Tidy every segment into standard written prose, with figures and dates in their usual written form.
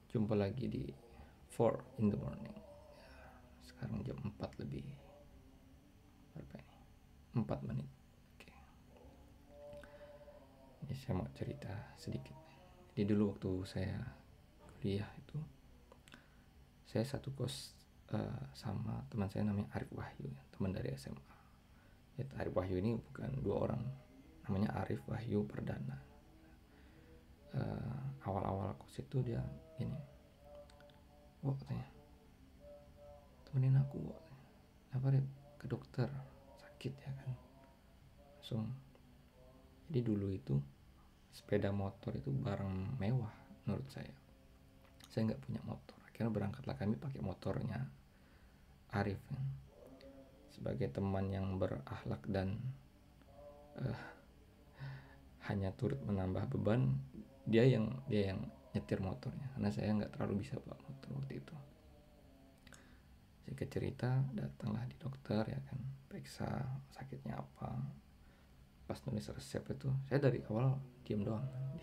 Jumpa lagi di 4 in the morning. Sekarang jam 4 lebih berapa ini? 4 menit. Oke. Ini saya mau cerita sedikit. Jadi dulu waktu saya kuliah itu, saya satu kos sama teman saya namanya Arif Wahyu, teman dari SMA. Ya, Arif Wahyu ini bukan dua orang, namanya Arif Wahyu Perdana. Awal-awal kos itu dia ini, wah katanya, temenin aku, wah, apa deh, ke dokter, sakit ya kan, langsung. Jadi dulu itu sepeda motor itu barang mewah menurut saya nggak punya motor, akhirnya berangkatlah kami pakai motornya Arif kan. Sebagai teman yang berakhlak dan hanya turut menambah beban, dia yang nyetir motornya, karena saya nggak terlalu bisa bawa motor waktu itu. Singkat cerita, datanglah di dokter ya kan, periksa sakitnya apa. Pas nulis resep itu, saya dari awal diam doang di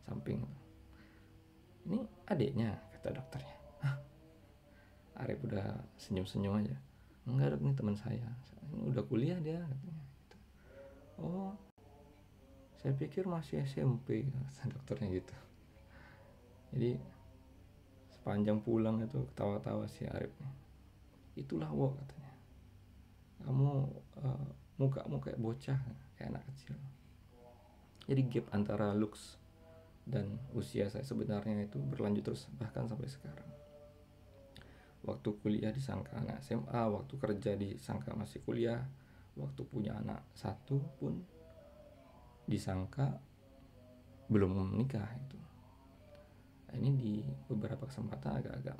samping. Ini adiknya, kata dokternya. Hah? Arif udah senyum-senyum aja. Enggak dok, ini teman saya. Ini udah kuliah dia katanya. Oh, saya pikir masih SMP, kata dokternya gitu. Jadi sepanjang pulang itu ketawa-tawa si Arif nih. Itulah wo katanya. Kamu mukamu kayak bocah, kayak anak kecil. Jadi gap antara looks dan usia saya sebenarnya itu berlanjut terus bahkan sampai sekarang. Waktu kuliah disangka anak SMA, waktu kerja disangka masih kuliah, waktu punya anak satu pun disangka belum menikah itu. Nah, ini di beberapa kesempatan agak-agak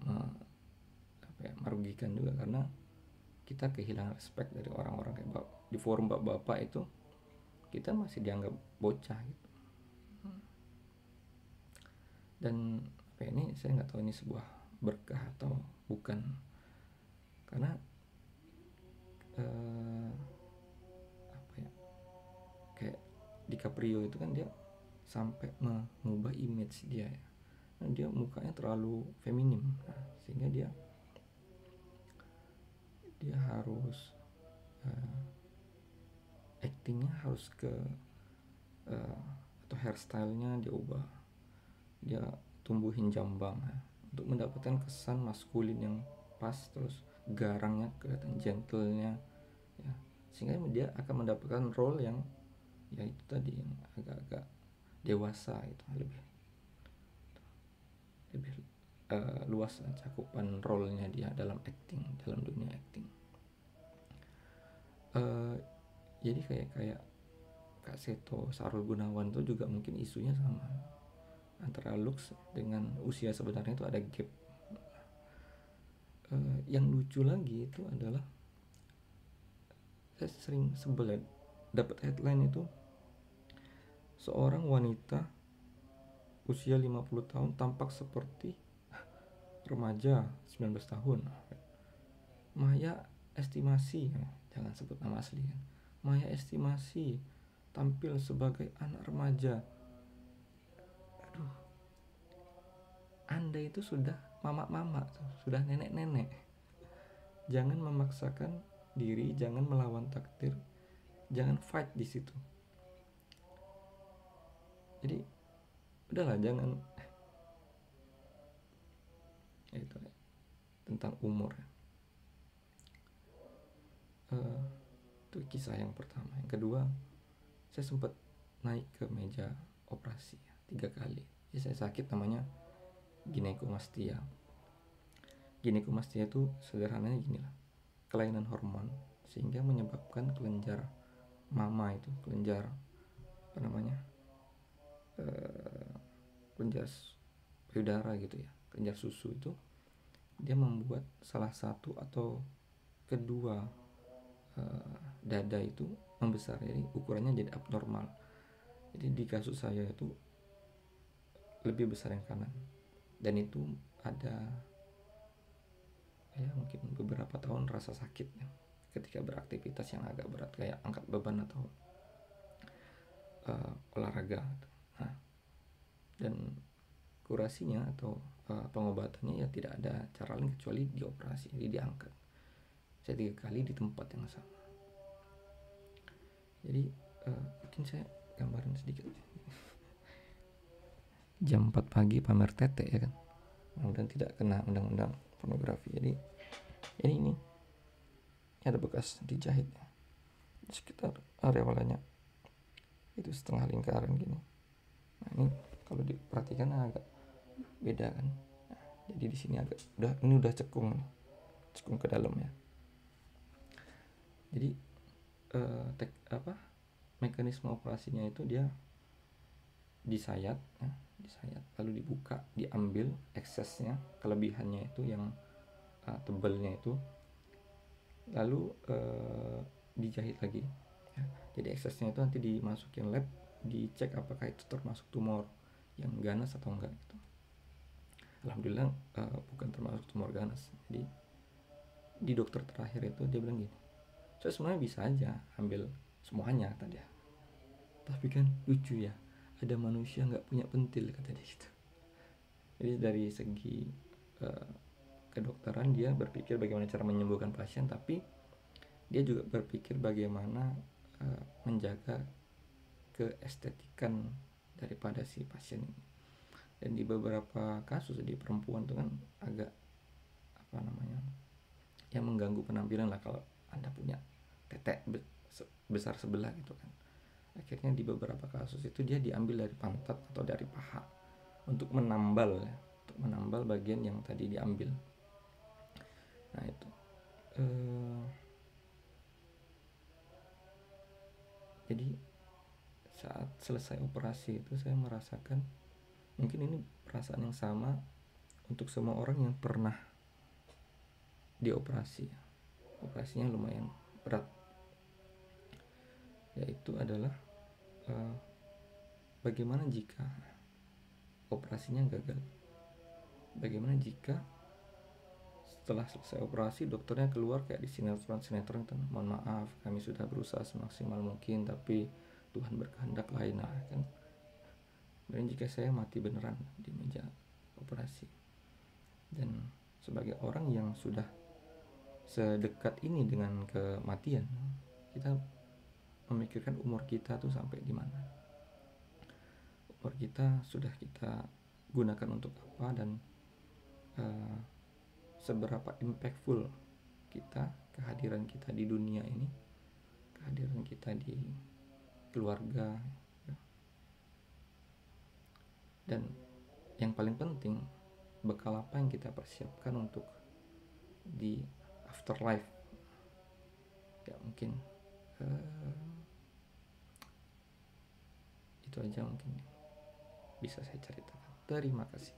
merugikan juga, karena kita kehilangan respect dari orang-orang kayak di forum bapak-bapak itu, kita masih dianggap bocah gitu. Dan ini saya nggak tahu ini sebuah berkah atau bukan, karena kayak DiCaprio itu kan dia sampai mengubah image dia ya. Nah, dia mukanya terlalu feminim, sehingga dia harus actingnya harus ke atau hairstylenya dia ubah, dia tumbuhin jambang untuk mendapatkan kesan maskulin yang pas, terus garangnya kelihatan, gentlenya ya, sehingga dia akan mendapatkan role yang ya itu tadi, yang agak-agak dewasa, itu lebih luas cakupan role-nya dia dalam acting, dalam dunia acting. Jadi kayak Kak Seto Sarul Gunawan itu juga mungkin isunya sama, antara looks dengan usia sebenarnya itu ada gap. Yang lucu lagi itu adalah, saya sering sebel dapat headline itu, seorang wanita usia 50 tahun tampak seperti remaja 19 tahun. Maya estimasi, jangan sebut nama asli kan, Maya estimasi tampil sebagai anak remaja. Aduh, Anda itu sudah mama-mama, sudah nenek-nenek. Jangan memaksakan diri, jangan melawan takdir, jangan fight di situ. Jadi udahlah, jangan itu tentang umur. Itu kisah yang pertama. Yang kedua, saya sempat naik ke meja operasi 3 kali. Jadi saya sakit namanya ginekomastia. Ginekomastia itu sederhananya gini lah, kelainan hormon sehingga menyebabkan kelenjar mama itu, kelenjar apa namanya, kelenjar payudara gitu ya, kelenjar susu itu, dia membuat salah satu atau kedua dada itu membesar, jadi ukurannya jadi abnormal. Jadi di kasus saya itu lebih besar yang kanan, dan itu ada ya mungkin beberapa tahun rasa sakitnya ketika beraktivitas yang agak berat kayak angkat beban atau olahraga. Nah, dan kurasinya atau pengobatannya ya tidak ada cara lain kecuali dioperasi, jadi diangkat. Saya 3 kali di tempat yang sama. Jadi mungkin saya gambarin sedikit. Jam 4 pagi pamer tete ya kan, mudah-mudahan tidak kena undang-undang pornografi. Jadi ini ada bekas dijahit ya, di sekitar area walanya itu setengah lingkaran gini. Nah ini kalau diperhatikan agak beda kan. Nah, jadi di sini agak udah cekung ke dalam ya. Jadi mekanisme operasinya itu dia disayat ya, lalu dibuka, diambil eksesnya, kelebihannya itu yang tebalnya itu, lalu dijahit lagi ya. Jadi eksesnya itu nanti dimasukin lab, dicek apakah itu termasuk tumor yang ganas atau enggak gitu. Alhamdulillah bukan termasuk tumor ganas. Jadi di dokter terakhir itu dia bilang gini, saya sebenarnya bisa aja ambil semuanya kata dia, tapi kan lucu ya, ada manusia nggak punya pentil kata dia gitu. Jadi dari segi kedokteran dia berpikir bagaimana cara menyembuhkan pasien, tapi dia juga berpikir bagaimana menjaga keestetikan daripada si pasien ini. Dan di beberapa kasus di perempuan itu kan agak yang mengganggu penampilan lah kalau Anda punya tetek besar sebelah gitu kan. Akhirnya di beberapa kasus itu dia diambil dari pantat atau dari paha untuk menambal bagian yang tadi diambil. Nah itu jadi saat selesai operasi itu saya merasakan, mungkin ini perasaan yang sama untuk semua orang yang pernah dioperasi. Operasinya lumayan berat, yaitu adalah bagaimana jika operasinya gagal, bagaimana jika setelah selesai operasi dokternya keluar kayak di sinetron kan, mohon maaf kami sudah berusaha semaksimal mungkin tapi Tuhan berkehendak lain lah kan. Dan jika saya mati beneran di meja operasi, dan sebagai orang yang sudah sedekat ini dengan kematian, kita memikirkan umur kita tuh sampai di mana, umur kita sudah kita gunakan untuk apa, dan seberapa impactful kita, kehadiran kita di dunia ini, kehadiran kita di keluarga, dan yang paling penting bekal apa yang kita persiapkan untuk di afterlife ya. Mungkin itu aja mungkin bisa saya ceritakan. Terima kasih.